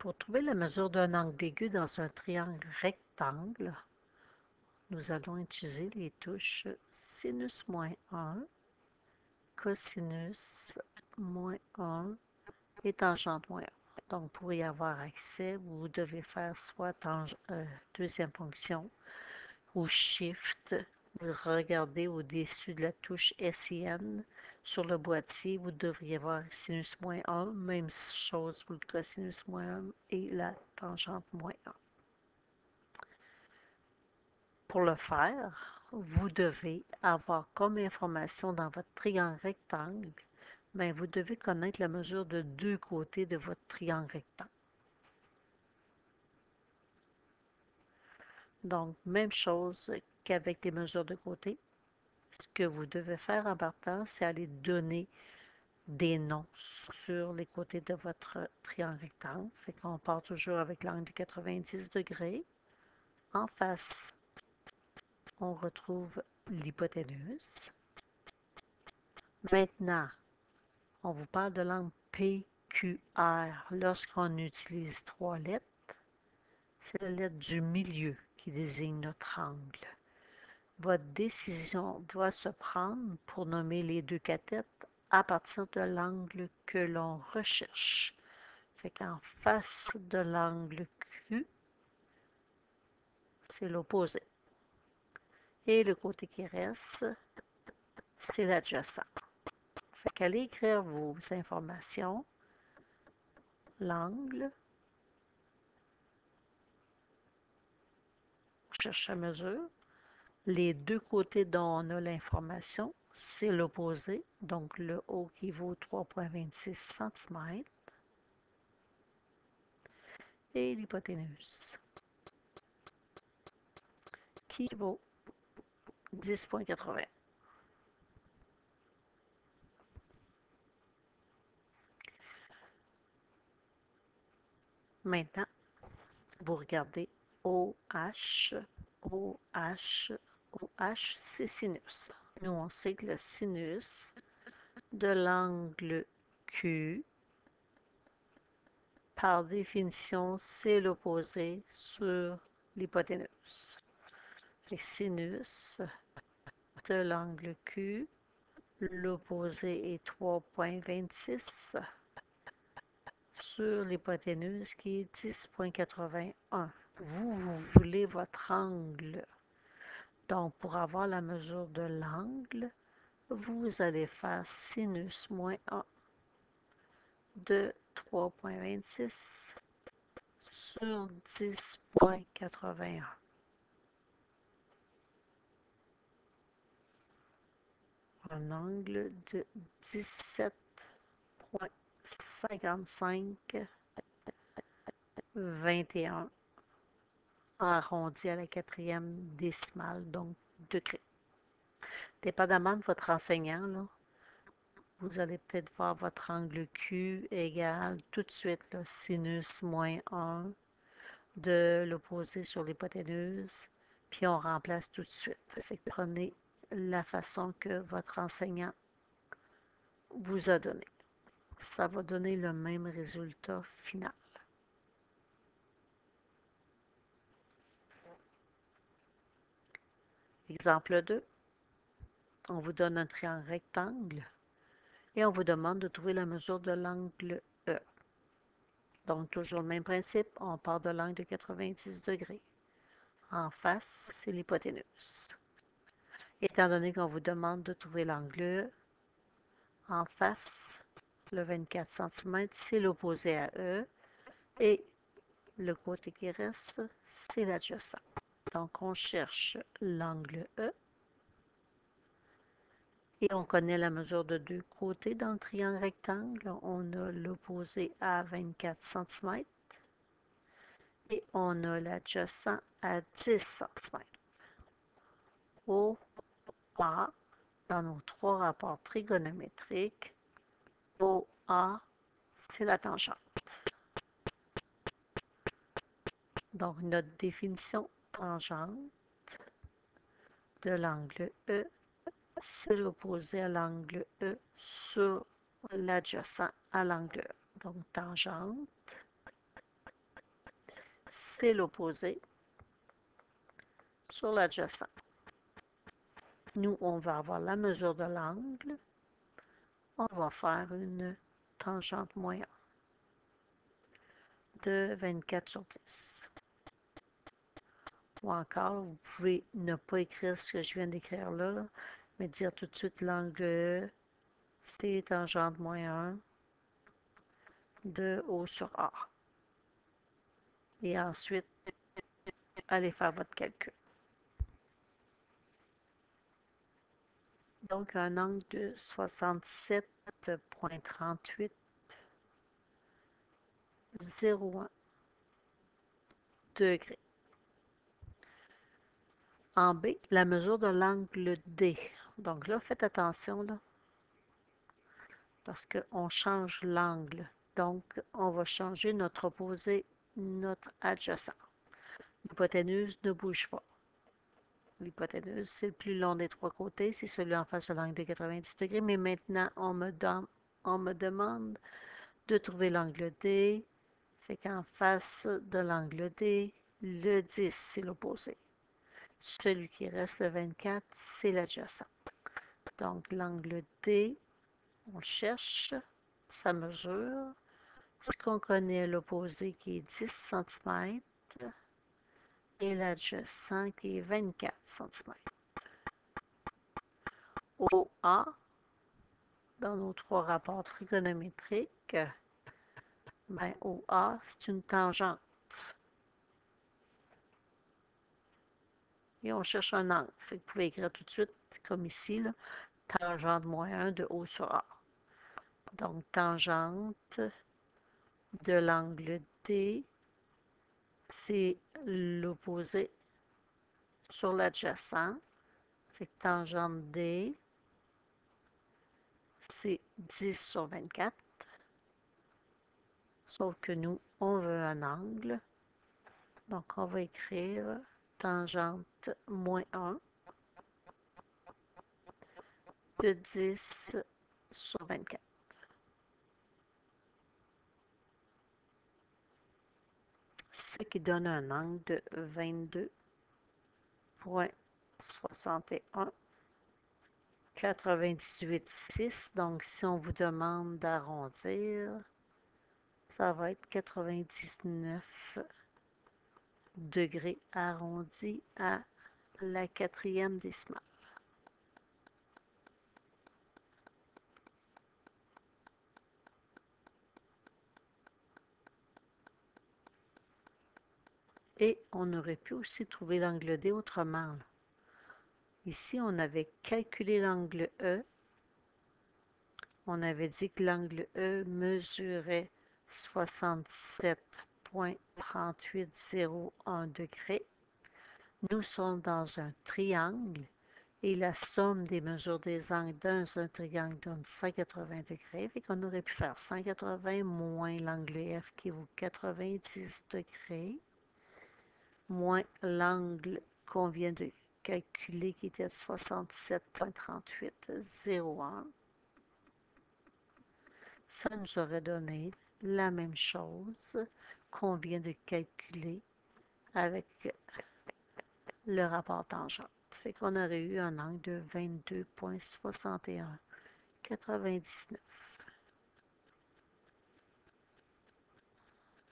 Pour trouver la mesure d'un angle aigu dans un triangle rectangle, nous allons utiliser les touches sinus -1, cosinus -1 et tangente -1. Donc, pour y avoir accès, vous devez faire soit deuxième fonction ou Shift. Vous regardez au-dessus de la touche SIN. Sur le boîtier, vous devriez voir sinus -1, même chose pour le cosinus -1 et la tangente -1. Pour le faire, vous devez avoir comme information dans votre triangle rectangle, bien, vous devez connaître la mesure de deux côtés de votre triangle rectangle. Donc, même chose qu'avec les mesures de côté. Ce que vous devez faire en partant, c'est aller donner des noms sur les côtés de votre triangle rectangle. Fait qu'on part toujours avec l'angle de 90 degrés. En face, on retrouve l'hypoténuse. Maintenant, on vous parle de l'angle PQR lorsqu'on utilise trois lettres. C'est la lettre du milieu qui désigne notre angle. Votre décision doit se prendre pour nommer les deux cathètes à partir de l'angle que l'on recherche. Fait qu'en face de l'angle Q, c'est l'opposé. Et le côté qui reste, c'est l'adjacent. Fait qu'allez écrire vos informations, l'angle, on cherche la mesure, les deux côtés dont on a l'information, c'est l'opposé, donc le haut qui vaut 3,26 cm et l'hypoténuse qui vaut 10,80. Maintenant, vous regardez OH, OH, OH, c'est sinus. Nous, on sait que le sinus de l'angle Q, par définition, c'est l'opposé sur l'hypoténuse. Le sinus de l'angle Q, l'opposé est 3,26 sur l'hypoténuse qui est 10,81. Vous voulez votre angle. Donc, pour avoir la mesure de l'angle, vous allez faire sinus -1 de 3,26 sur 10,81. Un angle de 17,55, 21, arrondi à la quatrième décimale, donc degrés. Dépendamment de votre enseignant, là, vous allez peut-être voir votre angle Q égale tout de suite là, sinus -1 de l'opposé sur l'hypoténuse, puis on remplace tout de suite. Fait que prenez la façon que votre enseignant vous a donné. Ça va donner le même résultat final. Exemple 2. On vous donne un triangle rectangle et on vous demande de trouver la mesure de l'angle E. Donc, toujours le même principe, on part de l'angle de 90 degrés. En face, c'est l'hypoténuse. Étant donné qu'on vous demande de trouver l'angle E, en face, le 24 cm, c'est l'opposé à E, et le côté qui reste, c'est l'adjacent. Donc, on cherche l'angle E, et on connaît la mesure de deux côtés dans le triangle rectangle. On a l'opposé à 24 cm, et on a l'adjacent à 10 cm. OA, dans nos trois rapports trigonométriques, OA, c'est la tangente. Donc, notre définition tangente de l'angle E, c'est l'opposé à l'angle E sur l'adjacent à l'angle E. Donc, tangente c'est l'opposé sur l'adjacent. Nous, on va avoir la mesure de l'angle. On va faire une tangente moins 1 de 24 sur 10. Ou encore, vous pouvez ne pas écrire ce que je viens d'écrire là, mais dire tout de suite l'angle E, c'est tangente moins 1 de O sur A. Et ensuite, allez faire votre calcul. Donc, un angle de 67,38, 0,1 degrés. En B, la mesure de l'angle D. Donc là, faites attention, là, parce qu'on change l'angle. Donc, on va changer notre opposé, notre adjacent. L'hypoténuse ne bouge pas. L'hypoténuse, c'est le plus long des trois côtés, c'est celui en face de l'angle de 90 degrés. Mais maintenant, on me demande de trouver l'angle D. Fait qu'en face de l'angle D, le 10, c'est l'opposé. Celui qui reste, le 24, c'est l'adjacent. Donc, l'angle D, on cherche sa mesure. Ce qu'on connaît, l'opposé qui est 10 cm et l'adjacent qui est 24 cm. OA, dans nos trois rapports trigonométriques, ben, OA, c'est une tangente. Et on cherche un angle. Fait que vous pouvez écrire tout de suite, comme ici, là, tangente moins 1 de O sur A. Donc, tangente de l'angle D, c'est l'opposé sur l'adjacent. Fait que tangente D, c'est 10 sur 24. Sauf que nous, on veut un angle. Donc, on va écrire tangente moins 1 de 10 sur 24. Ce qui donne un angle de 22,61. 98,6. Donc, si on vous demande d'arrondir, ça va être 99 degrés arrondi à la quatrième décimale. Et on aurait pu aussi trouver l'angle D autrement. Là. Ici, on avait calculé l'angle E. On avait dit que l'angle E mesurait 67,3801 degrés. Nous sommes dans un triangle et la somme des mesures des angles dans un triangle donne 180 degrés. Fait qu'on aurait pu faire 180 moins l'angle F qui vaut 90 degrés, moins l'angle qu'on vient de calculer qui était de 67,3801. Ça nous aurait donné la même chose qu'on vient de calculer avec le rapport tangente. Fait qu'on aurait eu un angle de 22,61, 99.